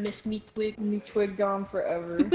miss me twig. Me twig gone forever.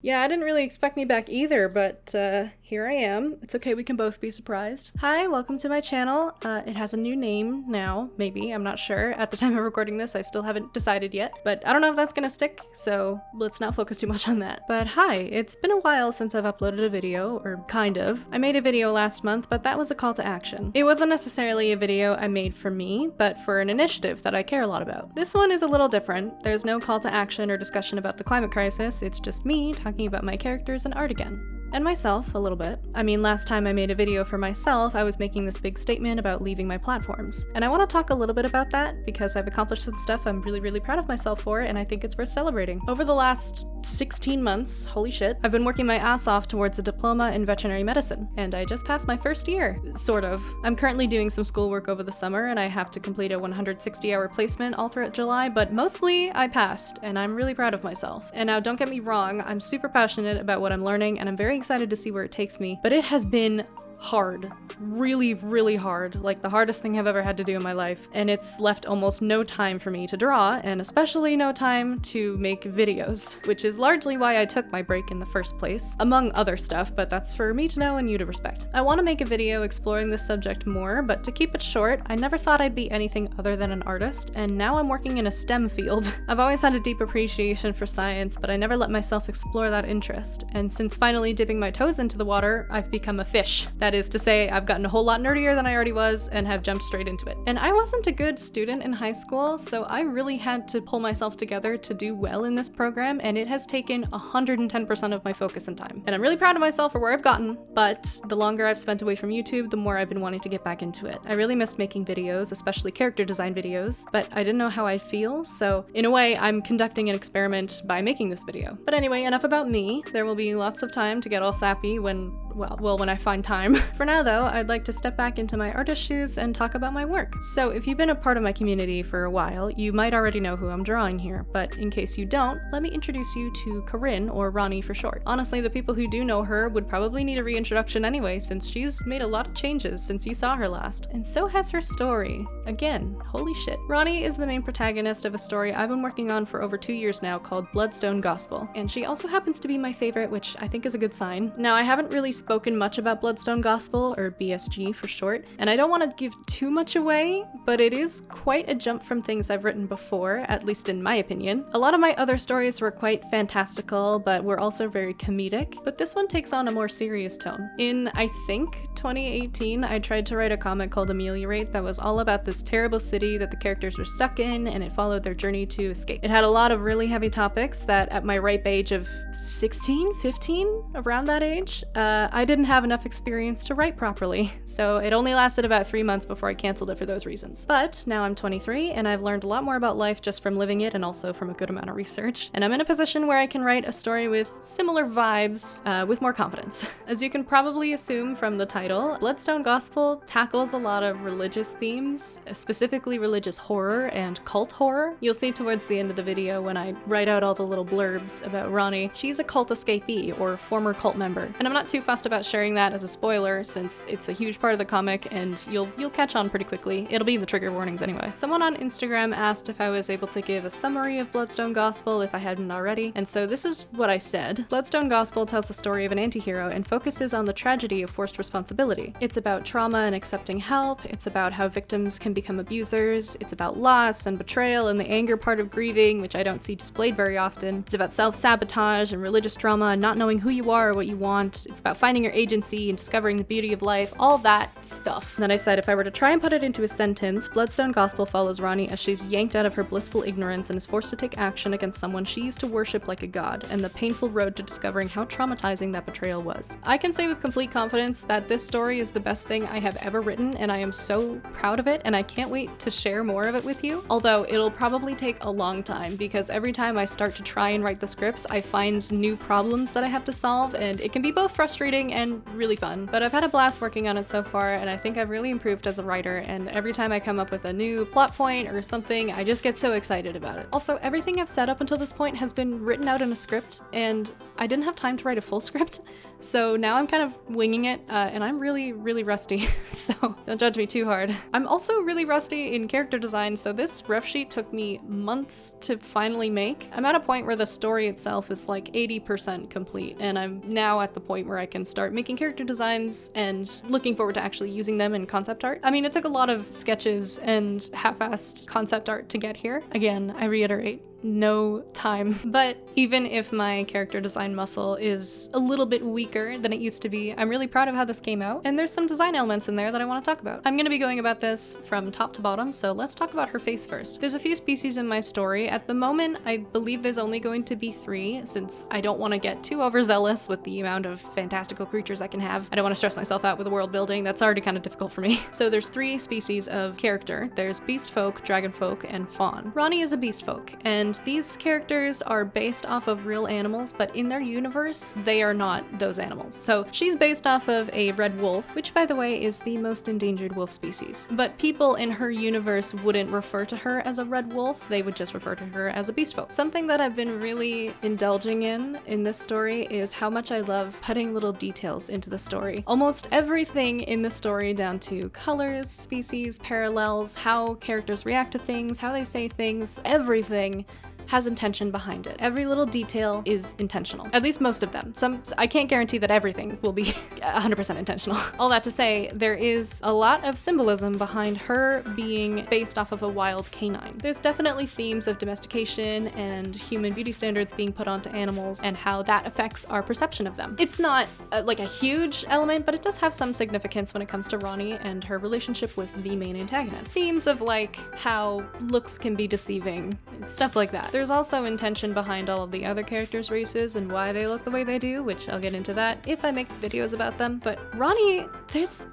Yeah, I didn't really expect me back either, but here I am. It's okay, we can both be surprised. Hi, welcome to my channel. It has a new name now, maybe, I'm not sure. At the time of recording this, I still haven't decided yet, but I don't know if that's gonna stick, so let's not focus too much on that. But hi, it's been a while since I've uploaded a video, or kind of. I made a video last month, but that was a call to action. It wasn't necessarily a video I made for me, but for an initiative that I care a lot about. This one is a little different. There's no call to action or discussion about the climate crisis, it's just me talking about my characters and art again. And myself, a little bit. I mean, last time I made a video for myself, I was making this big statement about leaving my platforms. And I want to talk a little bit about that, because I've accomplished some stuff I'm really proud of myself for, and I think it's worth celebrating. Over the last 16 months, holy shit, I've been working my ass off towards a diploma in veterinary medicine, and I just passed my first year, sort of. I'm currently doing some schoolwork over the summer, and I have to complete a 160-hour placement all throughout July, but mostly I passed, and I'm really proud of myself. And now, don't get me wrong, I'm super passionate about what I'm learning, and I'm very excited to see where it takes me, but it has been hard. Really hard. Like the hardest thing I've ever had to do in my life. And it's left almost no time for me to draw, and especially no time to make videos, which is largely why I took my break in the first place, among other stuff, but that's for me to know and you to respect. I want to make a video exploring this subject more, but to keep it short, I never thought I'd be anything other than an artist, and now I'm working in a STEM field. I've always had a deep appreciation for science, but I never let myself explore that interest, and since finally dipping my toes into the water, I've become a fish. That is to say, I've gotten a whole lot nerdier than I already was and have jumped straight into it. And I wasn't a good student in high school, so I really had to pull myself together to do well in this program, and it has taken 110% of my focus and time. And I'm really proud of myself for where I've gotten, but the longer I've spent away from YouTube, the more I've been wanting to get back into it. I really missed making videos, especially character design videos, but I didn't know how I'd feel, so in a way, I'm conducting an experiment by making this video. But anyway, enough about me. There will be lots of time to get all sappy when when I find time. For now though, I'd like to step back into my artist shoes and talk about my work. So if you've been a part of my community for a while, you might already know who I'm drawing here, but in case you don't, let me introduce you to Corinne, or Ronnie for short. Honestly, the people who do know her would probably need a reintroduction anyway, since she's made a lot of changes since you saw her last. And so has her story. Again, holy shit. Ronnie is the main protagonist of a story I've been working on for over 2 years now called Bloodstone Gospel, and she also happens to be my favorite, which I think is a good sign. Now, I haven't really spoken much about Bloodstone Gospel, or BSG for short, and I don't want to give too much away, but it is quite a jump from things I've written before, at least in my opinion. A lot of my other stories were quite fantastical, but were also very comedic, but this one takes on a more serious tone. In, I think, 2018, I tried to write a comic called Ameliorate that was all about this terrible city that the characters were stuck in, and it followed their journey to escape. It had a lot of really heavy topics that, at my ripe age of 16, 15, around that age, I didn't have enough experience to write properly, so it only lasted about 3 months before I canceled it for those reasons. But now I'm 23, and I've learned a lot more about life just from living it, and also from a good amount of research, and I'm in a position where I can write a story with similar vibes, with more confidence. As you can probably assume from the title, Bloodstone Gospel tackles a lot of religious themes, specifically religious horror and cult horror. You'll see towards the end of the video when I write out all the little blurbs about Ronnie. She's a cult escapee, or former cult member, and I'm not too fussed about sharing that as a spoiler, since it's a huge part of the comic and you'll catch on pretty quickly. It'll be in the trigger warnings anyway. Someone on Instagram asked if I was able to give a summary of Bloodstone Gospel if I hadn't already, and so this is what I said. Bloodstone Gospel tells the story of an anti-hero and focuses on the tragedy of forced responsibility. It's about trauma and accepting help, it's about how victims can become abusers, it's about loss and betrayal and the anger part of grieving, which I don't see displayed very often. It's about self-sabotage and religious trauma and not knowing who you are or what you want. It's about finding your agency and discovering the beauty of life, all that stuff. And then I said if I were to try and put it into a sentence, Bloodstone Gospel follows Ronnie as she's yanked out of her blissful ignorance and is forced to take action against someone she used to worship like a god, and the painful road to discovering how traumatizing that betrayal was. I can say with complete confidence that this story is the best thing I have ever written, and I am so proud of it, and I can't wait to share more of it with you. Although it'll probably take a long time, because every time I start to try and write the scripts, I find new problems that I have to solve, and it can be both frustrating and really fun. But I've had a blast working on it so far, and I think I've really improved as a writer, and every time I come up with a new plot point or something, I just get so excited about it. Also, everything I've said up until this point has been written out in a script, and I didn't have time to write a full script, so now I'm kind of winging it, and I'm I'm really, really rusty, so don't judge me too hard. I'm also really rusty in character design, so this rough sheet took me months to finally make. I'm at a point where the story itself is like 80% complete, and I'm now at the point where I can start making character designs and looking forward to actually using them in concept art. I mean, it took a lot of sketches and half-assed concept art to get here. Again, I reiterate, no time. But even if my character design muscle is a little bit weaker than it used to be, I'm really proud of how this came out, and there's some design elements in there that I want to talk about. I'm going to be going about this from top to bottom, so let's talk about her face first. There's a few species in my story. At the moment, I believe there's only going to be 3, since I don't want to get too overzealous with the amount of fantastical creatures I can have. I don't want to stress myself out with the world building. That's already kind of difficult for me. So there's 3 species of character. There's beast folk, dragon folk, and fawn. Ronnie is a beast folk, and these characters are based off of real animals, but in their universe, they are not those animals. So she's based off of a red wolf, which by the way is the most endangered wolf species. But people in her universe wouldn't refer to her as a red wolf, they would just refer to her as a beast folk. Something that I've been really indulging in this story is how much I love putting little details into the story. Almost everything in the story, down to colors, species, parallels, how characters react to things, how they say things, everything has intention behind it. Every little detail is intentional. At least most of them. I can't guarantee that everything will be 100% intentional. All that to say, there is a lot of symbolism behind her being based off of a wild canine. There's definitely themes of domestication and human beauty standards being put onto animals and how that affects our perception of them. It's not like a huge element, but it does have some significance when it comes to Ronnie and her relationship with the main antagonist. Themes of like how looks can be deceiving, stuff like that. There's also intention behind all of the other characters' races and why they look the way they do, which I'll get into that if I make videos about them. But Ronnie,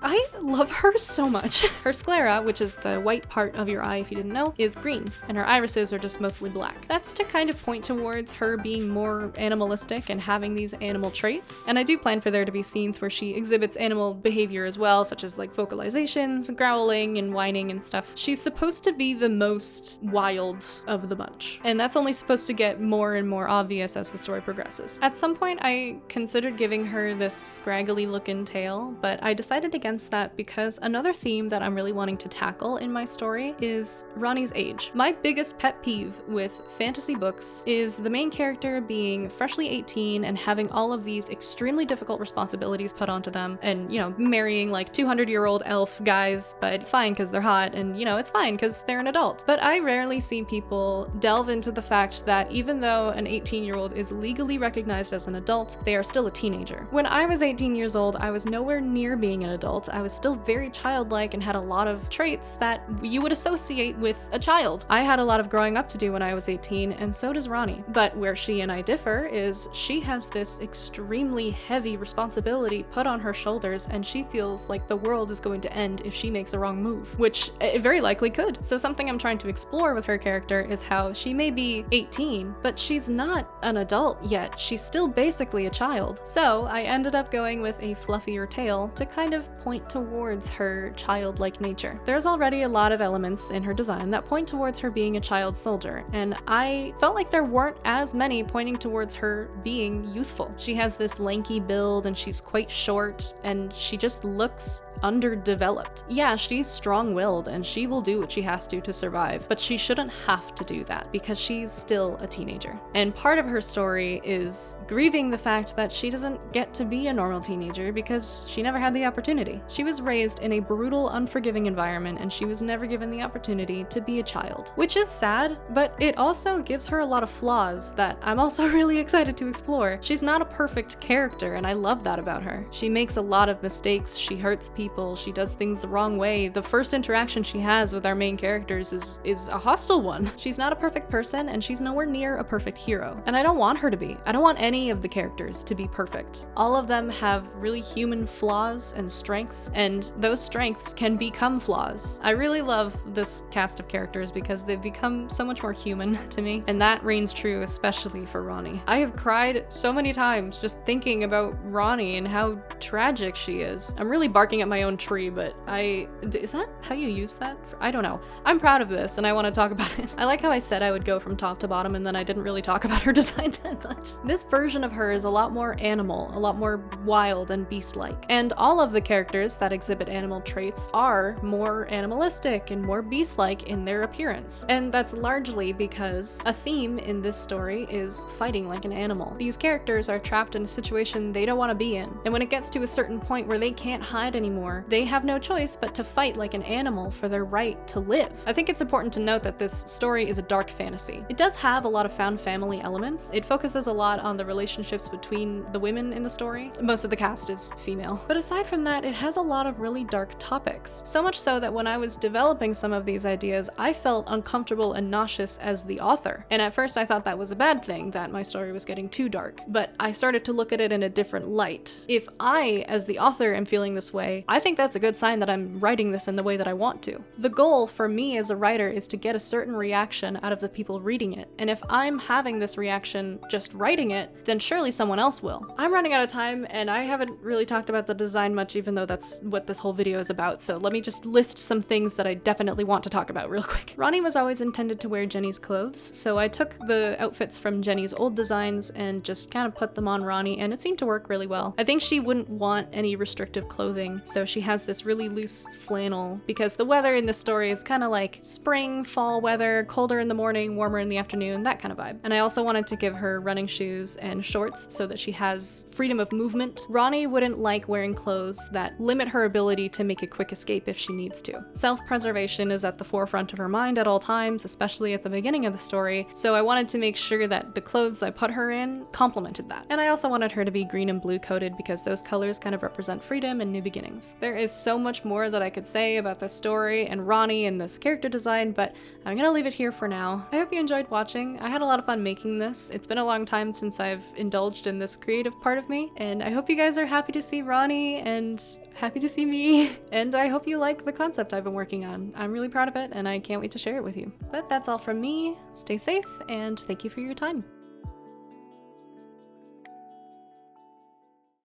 I love her so much. Her sclera, which is the white part of your eye if you didn't know, is green, and her irises are just mostly black. That's to kind of point towards her being more animalistic and having these animal traits. And I do plan for there to be scenes where she exhibits animal behavior as well, such as like vocalizations, growling, and whining and stuff. She's supposed to be the most wild of the bunch, and that's only supposed to get more and more obvious as the story progresses. At some point, I considered giving her this scraggly looking tail, but I decided against that because another theme that I'm really wanting to tackle in my story is Ronnie's age. My biggest pet peeve with fantasy books is the main character being freshly 18 and having all of these extremely difficult responsibilities put onto them, and, you know, marrying like 200-year-old elf guys, but it's fine because they're hot, and, you know, it's fine because they're an adult. But I rarely see people delve into the fact that even though an 18-year-old is legally recognized as an adult, they are still a teenager. When I was 18 years old, I was nowhere near being an adult. I was still very childlike and had a lot of traits that you would associate with a child. I had a lot of growing up to do when I was 18, and so does Ronnie. But where she and I differ is she has this extremely heavy responsibility put on her shoulders, and she feels like the world is going to end if she makes a wrong move, which it very likely could. So something I'm trying to explore with her character is how she may be 18, but she's not an adult yet. She's still basically a child. So I ended up going with a fluffier tail to kind of point towards her childlike nature. There's already a lot of elements in her design that point towards her being a child soldier, and I felt like there weren't as many pointing towards her being youthful. She has this lanky build, and she's quite short, and she just looks underdeveloped. Yeah, she's strong-willed and she will do what she has to survive, but she shouldn't have to do that because she's still a teenager. And part of her story is grieving the fact that she doesn't get to be a normal teenager because she never had the opportunity. She was raised in a brutal, unforgiving environment, and she was never given the opportunity to be a child, which is sad, but it also gives her a lot of flaws that I'm also really excited to explore. She's not a perfect character, and I love that about her. She makes a lot of mistakes, she hurts people, she does things the wrong way. The first interaction she has with our main characters is a hostile one. She's not a perfect person, and she's nowhere near a perfect hero. And I don't want her to be. I don't want any of the characters to be perfect. All of them have really human flaws and strengths, and those strengths can become flaws. I really love this cast of characters because they've become so much more human to me, and that reigns true especially for Ronnie. I have cried so many times just thinking about Ronnie and how tragic she is. I'm really barking at my my own tree, but is that how you use that? I don't know. I'm proud of this and I want to talk about it. I like how I said I would go from top to bottom and then I didn't really talk about her design that much. This version of her is a lot more animal, a lot more wild and beast-like. And all of the characters that exhibit animal traits are more animalistic and more beast-like in their appearance. And that's largely because a theme in this story is fighting like an animal. These characters are trapped in a situation they don't want to be in. And when it gets to a certain point where they can't hide anymore, they have no choice but to fight like an animal for their right to live. I think it's important to note that this story is a dark fantasy. It does have a lot of found family elements. It focuses a lot on the relationships between the women in the story. Most of the cast is female. But aside from that, it has a lot of really dark topics. So much so that when I was developing some of these ideas, I felt uncomfortable and nauseous as the author. And at first I thought that was a bad thing, that my story was getting too dark. But I started to look at it in a different light. If I, as the author, am feeling this way, I think that's a good sign that I'm writing this in the way that I want to. The goal for me as a writer is to get a certain reaction out of the people reading it. And if I'm having this reaction just writing it, then surely someone else will. I'm running out of time and I haven't really talked about the design much, even though that's what this whole video is about. So let me just list some things that I definitely want to talk about real quick. Ronnie was always intended to wear Jenny's clothes, so I took the outfits from Jenny's old designs and just kind of put them on Ronnie, and it seemed to work really well. I think she wouldn't want any restrictive clothing, so she has this really loose flannel because the weather in this story is kind of like spring, fall weather, colder in the morning, warmer in the afternoon, that kind of vibe. And I also wanted to give her running shoes and shorts so that she has freedom of movement. Ronnie wouldn't like wearing clothes that limit her ability to make a quick escape if she needs to. Self-preservation is at the forefront of her mind at all times, especially at the beginning of the story, so I wanted to make sure that the clothes I put her in complemented that. And I also wanted her to be green and blue coated because those colors kind of represent freedom and new beginnings. There is so much more that I could say about this story and Ronnie and this character design, but I'm gonna leave it here for now. I hope you enjoyed watching. I had a lot of fun making this. It's been a long time since I've indulged in this creative part of me, and I hope you guys are happy to see Ronnie and happy to see me. And I hope you like the concept I've been working on. I'm really proud of it and I can't wait to share it with you. But that's all from me. Stay safe and thank you for your time.